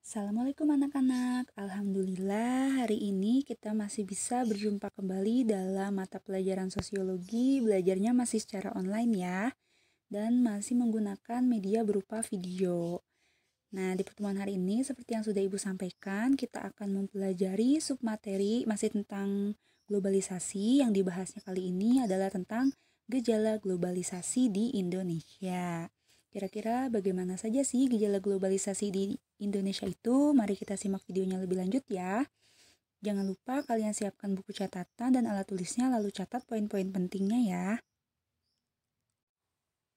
Assalamualaikum anak-anak. Alhamdulillah hari ini kita masih bisa berjumpa kembali dalam mata pelajaran sosiologi. Belajarnya masih secara online ya, dan masih menggunakan media berupa video. Nah, di pertemuan hari ini seperti yang sudah Ibu sampaikan, kita akan mempelajari submateri masih tentang globalisasi. Yang dibahasnya kali ini adalah tentang gejala globalisasi di Indonesia. Kira-kira bagaimana saja sih gejala globalisasi di Indonesia itu? Mari kita simak videonya lebih lanjut ya. Jangan lupa kalian siapkan buku catatan dan alat tulisnya lalu catat poin-poin pentingnya ya.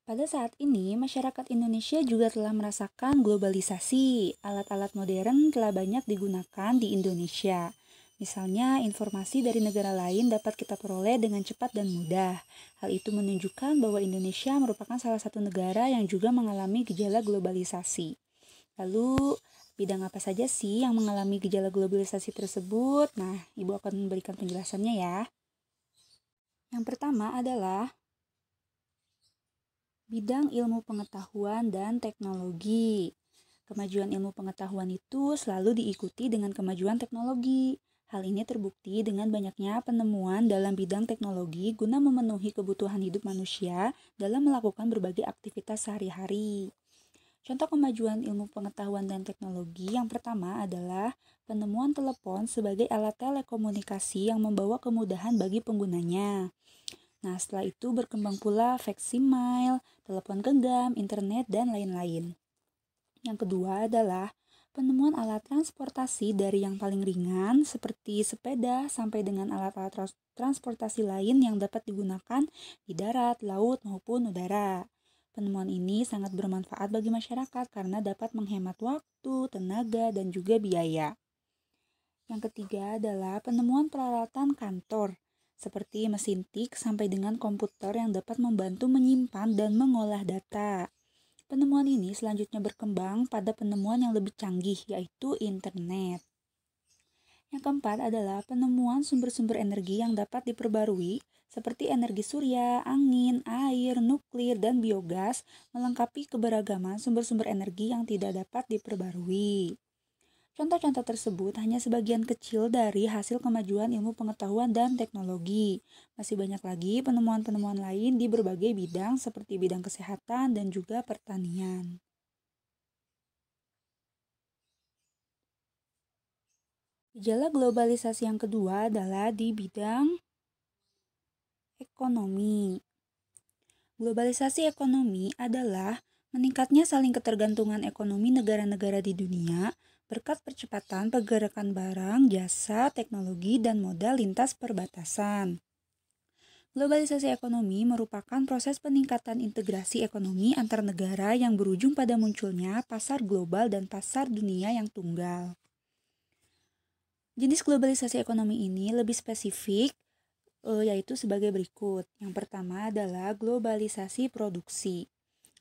Pada saat ini, masyarakat Indonesia juga telah merasakan globalisasi. Alat-alat modern telah banyak digunakan di Indonesia. Misalnya, informasi dari negara lain dapat kita peroleh dengan cepat dan mudah. Hal itu menunjukkan bahwa Indonesia merupakan salah satu negara yang juga mengalami gejala globalisasi. Lalu, bidang apa saja sih yang mengalami gejala globalisasi tersebut? Nah, Ibu akan memberikan penjelasannya ya. Yang pertama adalah bidang ilmu pengetahuan dan teknologi. Kemajuan ilmu pengetahuan itu selalu diikuti dengan kemajuan teknologi. Hal ini terbukti dengan banyaknya penemuan dalam bidang teknologi guna memenuhi kebutuhan hidup manusia dalam melakukan berbagai aktivitas sehari-hari. Contoh kemajuan ilmu pengetahuan dan teknologi yang pertama adalah penemuan telepon sebagai alat telekomunikasi yang membawa kemudahan bagi penggunanya. Nah, setelah itu berkembang pula faksimiles, telepon genggam, internet, dan lain-lain. Yang kedua adalah penemuan alat transportasi dari yang paling ringan seperti sepeda sampai dengan alat-alat transportasi lain yang dapat digunakan di darat, laut, maupun udara. Penemuan ini sangat bermanfaat bagi masyarakat karena dapat menghemat waktu, tenaga, dan juga biaya. Yang ketiga adalah penemuan peralatan kantor seperti mesin tik sampai dengan komputer yang dapat membantu menyimpan dan mengolah data. Penemuan ini selanjutnya berkembang pada penemuan yang lebih canggih, yaitu internet. Yang keempat adalah penemuan sumber-sumber energi yang dapat diperbarui, seperti energi surya, angin, air, nuklir, dan biogas, melengkapi keberagaman sumber-sumber energi yang tidak dapat diperbarui. Contoh-contoh tersebut hanya sebagian kecil dari hasil kemajuan ilmu pengetahuan dan teknologi. Masih banyak lagi penemuan-penemuan lain di berbagai bidang seperti bidang kesehatan dan juga pertanian. Gejala globalisasi yang kedua adalah di bidang ekonomi. Globalisasi ekonomi adalah meningkatnya saling ketergantungan ekonomi negara-negara di dunia berkat percepatan pergerakan barang, jasa, teknologi, dan modal lintas perbatasan. Globalisasi ekonomi merupakan proses peningkatan integrasi ekonomi antar negara yang berujung pada munculnya pasar global dan pasar dunia yang tunggal. Jenis globalisasi ekonomi ini lebih spesifik, yaitu sebagai berikut. Yang pertama adalah globalisasi produksi.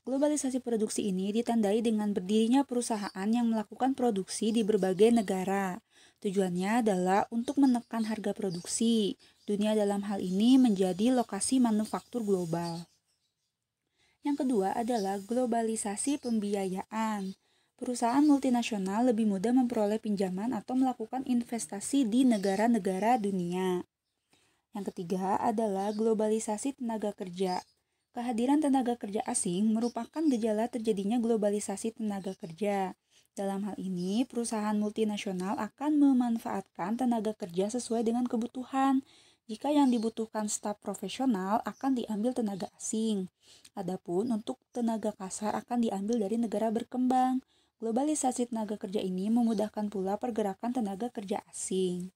Globalisasi produksi ini ditandai dengan berdirinya perusahaan yang melakukan produksi di berbagai negara. Tujuannya adalah untuk menekan harga produksi. Dunia dalam hal ini menjadi lokasi manufaktur global. Yang kedua adalah globalisasi pembiayaan. Perusahaan multinasional lebih mudah memperoleh pinjaman atau melakukan investasi di negara-negara dunia. Yang ketiga adalah globalisasi tenaga kerja. Kehadiran tenaga kerja asing merupakan gejala terjadinya globalisasi tenaga kerja. Dalam hal ini, perusahaan multinasional akan memanfaatkan tenaga kerja sesuai dengan kebutuhan. Jika yang dibutuhkan staf profesional akan diambil tenaga asing. Adapun untuk tenaga kasar akan diambil dari negara berkembang. Globalisasi tenaga kerja ini memudahkan pula pergerakan tenaga kerja asing.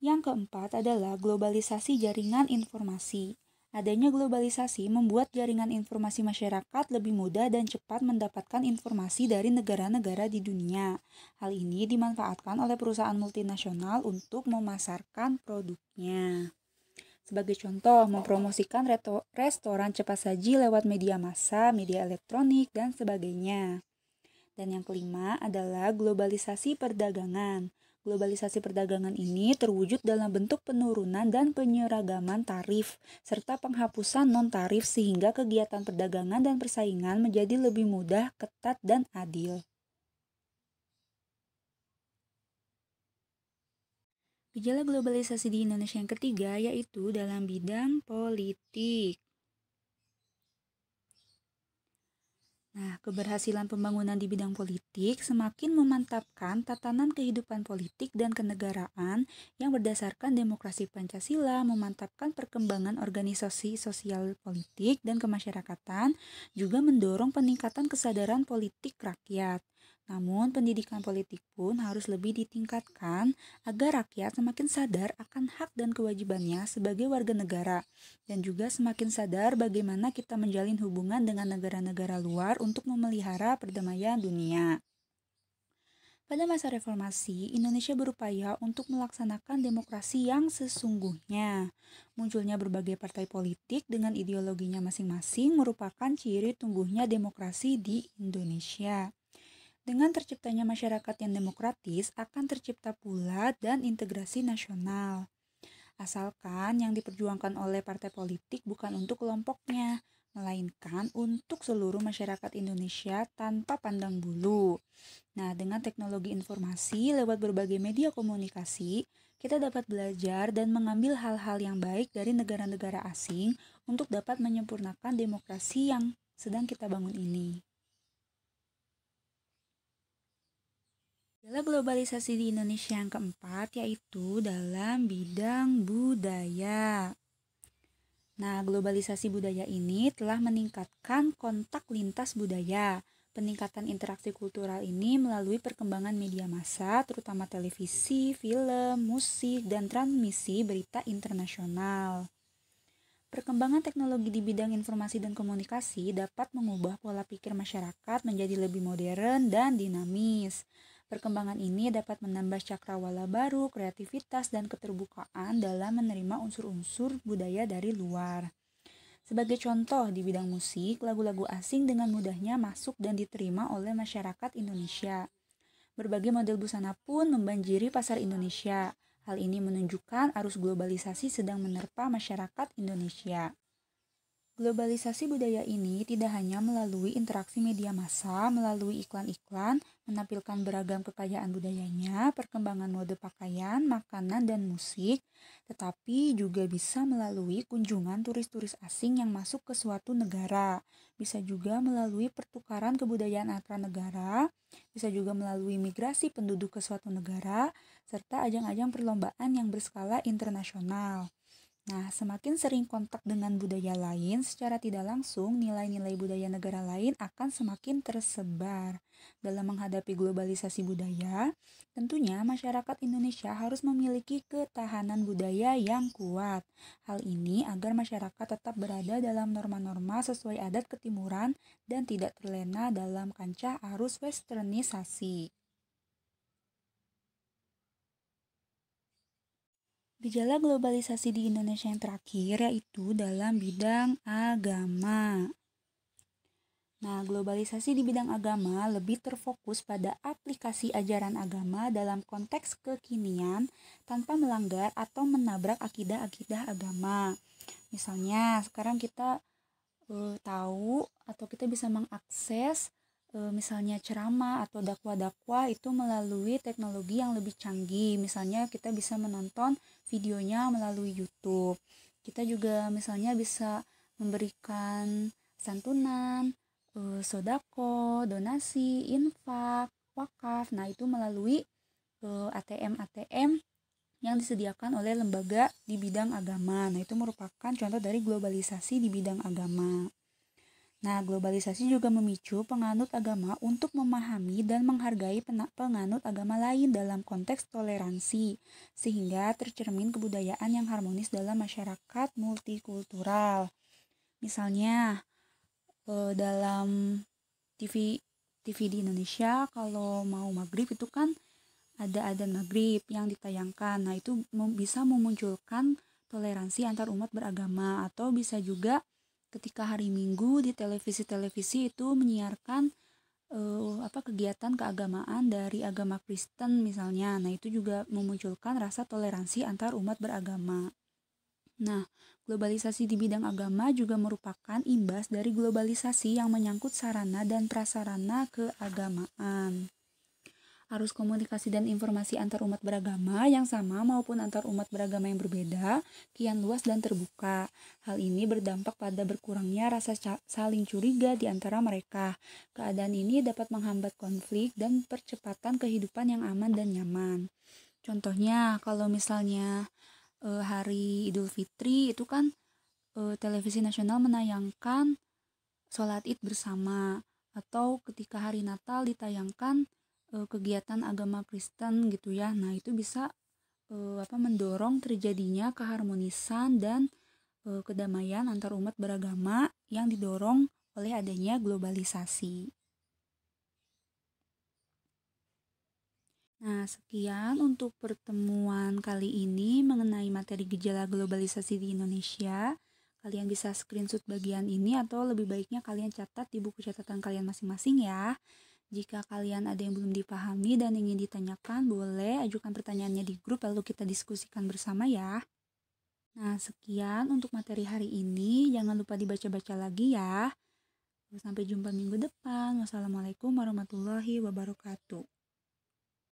Yang keempat adalah globalisasi jaringan informasi. Adanya globalisasi membuat jaringan informasi masyarakat lebih mudah dan cepat mendapatkan informasi dari negara-negara di dunia. Hal ini dimanfaatkan oleh perusahaan multinasional untuk memasarkan produknya. Sebagai contoh, mempromosikan restoran cepat saji lewat media massa, media elektronik, dan sebagainya. Dan yang kelima adalah globalisasi perdagangan. Globalisasi perdagangan ini terwujud dalam bentuk penurunan dan penyeragaman tarif, serta penghapusan non-tarif sehingga kegiatan perdagangan dan persaingan menjadi lebih mudah, ketat, dan adil. Gejala globalisasi di Indonesia yang ketiga yaitu dalam bidang politik. Nah, keberhasilan pembangunan di bidang politik semakin memantapkan tatanan kehidupan politik dan kenegaraan yang berdasarkan demokrasi Pancasila, memantapkan perkembangan organisasi sosial politik dan kemasyarakatan, juga mendorong peningkatan kesadaran politik rakyat. Namun, pendidikan politik pun harus lebih ditingkatkan agar rakyat semakin sadar akan hak dan kewajibannya sebagai warga negara dan juga semakin sadar bagaimana kita menjalin hubungan dengan negara-negara luar untuk memelihara perdamaian dunia. Pada masa reformasi, Indonesia berupaya untuk melaksanakan demokrasi yang sesungguhnya. Munculnya berbagai partai politik dengan ideologinya masing-masing merupakan ciri tumbuhnya demokrasi di Indonesia. Dengan terciptanya masyarakat yang demokratis, akan tercipta pula dan integrasi nasional. Asalkan yang diperjuangkan oleh partai politik bukan untuk kelompoknya, melainkan untuk seluruh masyarakat Indonesia tanpa pandang bulu. Nah, dengan teknologi informasi lewat berbagai media komunikasi, kita dapat belajar dan mengambil hal-hal yang baik dari negara-negara asing untuk dapat menyempurnakan demokrasi yang sedang kita bangun ini. Gejala globalisasi di Indonesia yang keempat yaitu dalam bidang budaya. Nah, globalisasi budaya ini telah meningkatkan kontak lintas budaya. Peningkatan interaksi kultural ini melalui perkembangan media massa, terutama televisi, film, musik, dan transmisi berita internasional. Perkembangan teknologi di bidang informasi dan komunikasi dapat mengubah pola pikir masyarakat menjadi lebih modern dan dinamis. Perkembangan ini dapat menambah cakrawala baru, kreativitas, dan keterbukaan dalam menerima unsur-unsur budaya dari luar. Sebagai contoh, di bidang musik, lagu-lagu asing dengan mudahnya masuk dan diterima oleh masyarakat Indonesia. Berbagai model busana pun membanjiri pasar Indonesia. Hal ini menunjukkan arus globalisasi sedang menerpa masyarakat Indonesia. Globalisasi budaya ini tidak hanya melalui interaksi media massa, melalui iklan-iklan, menampilkan beragam kekayaan budayanya, perkembangan mode pakaian, makanan, dan musik, tetapi juga bisa melalui kunjungan turis-turis asing yang masuk ke suatu negara. Bisa juga melalui pertukaran kebudayaan antar negara, bisa juga melalui migrasi penduduk ke suatu negara, serta ajang-ajang perlombaan yang berskala internasional. Nah, semakin sering kontak dengan budaya lain, secara tidak langsung nilai-nilai budaya negara lain akan semakin tersebar. Dalam menghadapi globalisasi budaya, tentunya masyarakat Indonesia harus memiliki ketahanan budaya yang kuat. Hal ini agar masyarakat tetap berada dalam norma-norma sesuai adat ketimuran dan tidak terlena dalam kancah arus westernisasi. Gejala globalisasi di Indonesia yang terakhir yaitu dalam bidang agama. Nah, globalisasi di bidang agama lebih terfokus pada aplikasi ajaran agama dalam konteks kekinian tanpa melanggar atau menabrak akidah-akidah agama. Misalnya, sekarang kita tahu atau kita bisa mengakses misalnya ceramah atau dakwah-dakwah itu melalui teknologi yang lebih canggih. Misalnya kita bisa menonton videonya melalui YouTube. Kita juga misalnya bisa memberikan santunan, sodako, donasi, infak, wakaf. Nah, itu melalui ATM-ATM yang disediakan oleh lembaga di bidang agama. Nah, itu merupakan contoh dari globalisasi di bidang agama. Nah, globalisasi juga memicu penganut agama untuk memahami dan menghargai penganut agama lain dalam konteks toleransi, sehingga tercermin kebudayaan yang harmonis dalam masyarakat multikultural. Misalnya, dalam TV di Indonesia, kalau mau maghrib itu kan ada adzan maghrib yang ditayangkan. Nah, itu bisa memunculkan toleransi antar umat beragama, atau bisa juga ketika hari Minggu di televisi-televisi itu menyiarkan kegiatan keagamaan dari agama Kristen misalnya. Nah, itu juga memunculkan rasa toleransi antar umat beragama. Nah, globalisasi di bidang agama juga merupakan imbas dari globalisasi yang menyangkut sarana dan prasarana keagamaan. Arus komunikasi dan informasi antar umat beragama yang sama maupun antar umat beragama yang berbeda kian luas dan terbuka. Hal ini berdampak pada berkurangnya rasa saling curiga di antara mereka. Keadaan ini dapat menghambat konflik dan percepatan kehidupan yang aman dan nyaman. Contohnya, kalau misalnya hari Idul Fitri itu kan televisi nasional menayangkan sholat Id bersama, atau ketika hari Natal ditayangkan kegiatan agama Kristen gitu ya. Nah, itu bisa mendorong terjadinya keharmonisan dan kedamaian antar umat beragama yang didorong oleh adanya globalisasi. Nah, sekian untuk pertemuan kali ini mengenai materi gejala globalisasi di Indonesia. Kalian bisa screenshot bagian ini atau lebih baiknya kalian catat di buku catatan kalian masing-masing ya. Jika kalian ada yang belum dipahami dan ingin ditanyakan, boleh ajukan pertanyaannya di grup lalu kita diskusikan bersama ya. Nah, sekian untuk materi hari ini. Jangan lupa dibaca-baca lagi ya. Sampai jumpa minggu depan. Wassalamualaikum warahmatullahi wabarakatuh.